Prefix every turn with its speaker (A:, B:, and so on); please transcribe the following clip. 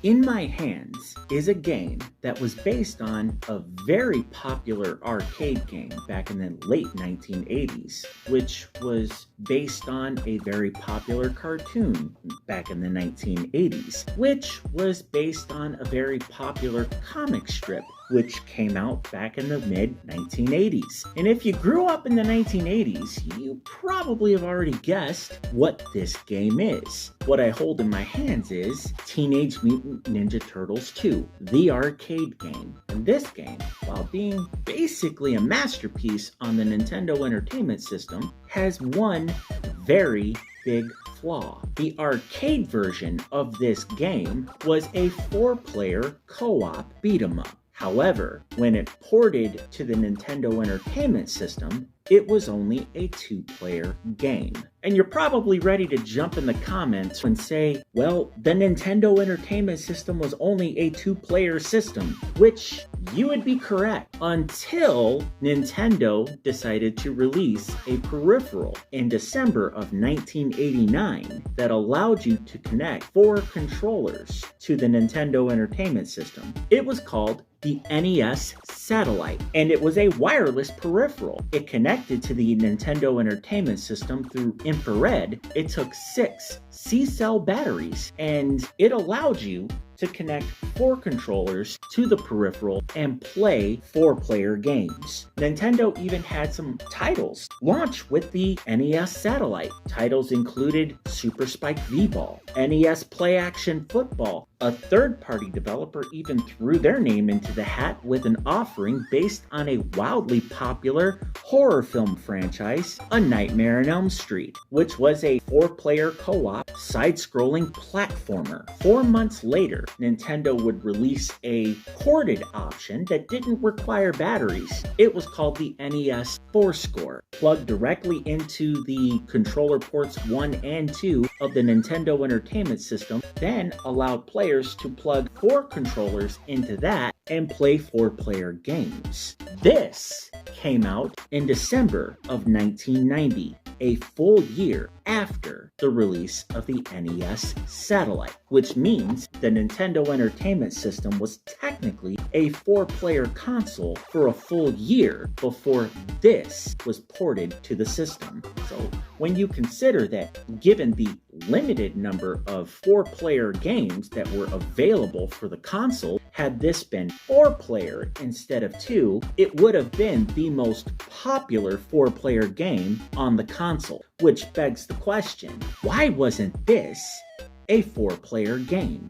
A: In My Hands is a game that was based on a very popular arcade game back in the late 1980s, which was based on a very popular cartoon back in the 1980s, which was based on a very popular comic strip which came out back in the mid 1980s. And if you grew up in the 1980s, you probably have already guessed what this game is. What I hold in my hands is Teenage Mutant Ninja Turtles 2, the arcade game. And this game, while being basically a masterpiece on the Nintendo Entertainment System, has one very big flaw. The arcade version of this game was a 4-player co-op beat-em-up. However, when it ported to the Nintendo Entertainment System, it was only a 2-player game. And you're probably ready to jump in the comments and say, well, the Nintendo Entertainment System was only a 2-player system, which you would be correct until Nintendo decided to release a peripheral in December of 1989 that allowed you to connect 4 controllers to the Nintendo Entertainment System. It was called the NES Satellite, and it was a wireless peripheral. It connected to the Nintendo Entertainment System through infrared. It took 6 C-cell batteries, and it allowed you to connect 4 controllers to the peripheral and play 4-player games. Nintendo even had some titles launch with the NES Satellite. Titles included Super Spike V-Ball, NES Play Action Football. A third-party developer even threw their name into the hat with an offering based on a wildly popular horror film franchise, A Nightmare on Elm Street, which was a 4-player co-op side-scrolling platformer. 4 months later, Nintendo would release a corded option that didn't require batteries. It was called the NES Fourscore, plugged directly into the controller ports 1 and 2 of the Nintendo Entertainment System, then allowed players to plug 4 controllers into that and play 4-player games. This came out in December of 1990, a full year after the release of the NES Satellite, which means the Nintendo Entertainment System was technically a 4-player console for a full year before this was ported to the system. So when you consider that, given the limited number of 4-player games that were available for the console, had this been 4-player instead of 2, it would have been the most popular 4-player game on the console, which begs the question, why wasn't this a 4-player game?